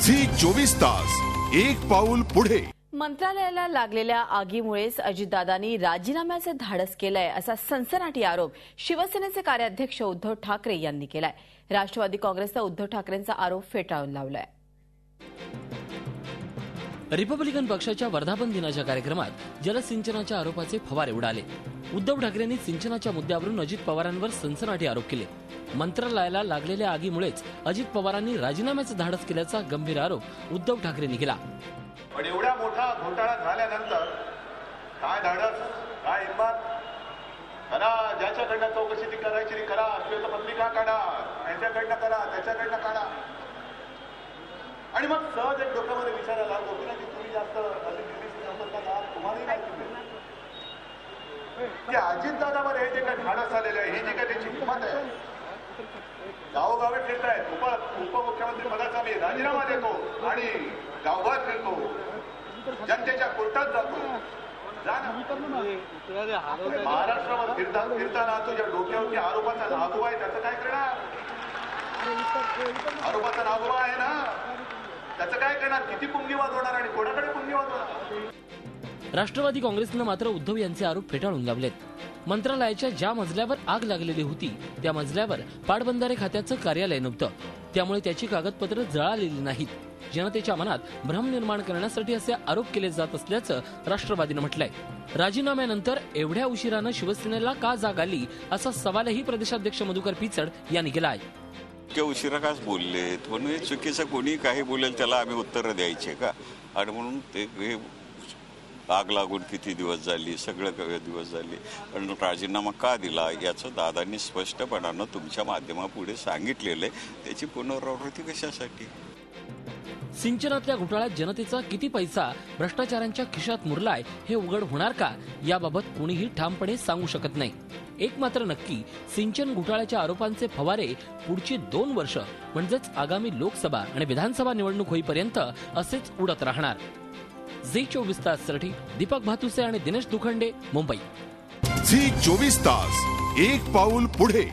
Zee 24 तास एक पाऊल पुढे। मंत्रालयाला लागलेल्या आगीमुळेच अजितदादांनी राजीनाम्याचे धाडस केलंय असा सनसनाटी आरोप शिवसेनेचे कार्याध्यक्ष उद्धव ठाकरे यांनी केलाय। राष्ट्रवादी काँग्रेसने उद्धव ठाकरेंचा आरोप फेटाळून लावलाय। रिपब्लिकन पक्षाच्या वर्धापन दिनाच्या कार्यक्रमात जलसिंचनाच्या आरोपाचे फवारे उडाले। उद्धव ठाकरेंनी सिंचनाच्या मुद्द्यावरून अजित पवारांवर सनसनाटी आरोप केले। मंत्रालयाला लागलेल्या आगीमुळेच अजित पवारांनी राजीनाम्याचे धाडस केल्याचा गंभीर आरोप उद्धव ठाकरेंनी केला। पण एवढा मोठा घोटाळा झाल्यानंतर काय धाडस, काय हिंमत, करा, ज्याच्याकडनं चौकशी ती करायची ती करा, श्वेतपत्रिका काढा, याच्याकडनं करा, त्याच्याकडनं काढा। आणि मग सहज एक डोक्यामध्ये विचारायला लागतो की तुम्ही जास्त तुम्हालाही माहिती की अजितदादावर हे जे काही धाडस झालेलं आहे, ही जी काही त्याची हिंमत आहे, गावोगावी फिरत आहेत, उपमुख्यमंत्री पदाचा मी राजीनामा देतो आणि गावभर फिरतो, जनतेच्या कोर्टात जातो। महाराष्ट्रावर फिरताना तुझ्या डोक्यावरती आरोपाचा नागोबा आहे, त्याचं काय करणार? आरोपाचा नागोबा आहे ना, त्याचं काय करणार? किती पुंगीवाद होणार आणि कोणाकडे पुंगीवाद होणार? राष्ट्रवादी काँग्रेसनं मात्र उद्धव यांचे आरोप फेटाळून लावलेत। मंत्रालयाच्या ज्या मजल्यावर आग लागलेली होती त्या मजल्यावर पाटबंधारे खात्याचं कार्यालय नव्हतं, त्यामुळे त्याची कागदपत्र जळालेली नाहीत। जनतेच्या मनात भ्रम निर्माण करण्यासाठी असे आरोप केले जात असल्याचं राष्ट्रवादीनं म्हटलंय। राजीनाम्यानंतर एवढ्या उशिरानं शिवसेनेला का जाग आली असा सवालही प्रदेशाध्यक्ष मधुकर पिचड यांनी केलाय। उशिरा काच बोललेत म्हणून चुकीचं कोणी काही बोलेल त्याला आम्ही उत्तर द्यायचे का? आणि म्हणून ते आग लागून किती दिवस झाली, सगळं दिवस झाले, पण राजीनामा का दिला याचं दादांनी स्पष्टपणानं तुमच्या माध्यमापुढे सांगितलेलं आहे। त्याची पुनरावृत्ती कशासाठी? सिंचनातल्या घोटाळ्यात जनतेचा किती पैसा भ्रष्टाचारांच्या खिशात मुरलाय हे उघड होणार का याबाबत कोणीही ठामपणे सांगू शकत नाही। एक मात्र नक्की, सिंचन घोटाळ्याच्या आरोपांचे फवारे पुढची 2 वर्ष म्हणजेच आगामी लोकसभा आणि विधानसभा निवडणूक होईपर्यंत असेच उडत राहणार। झी 24 ताससाठी दीपक भातुसे आणि दिनेश दुखंडे, मुंबई। झी 24 तास एक पाऊल पुढे।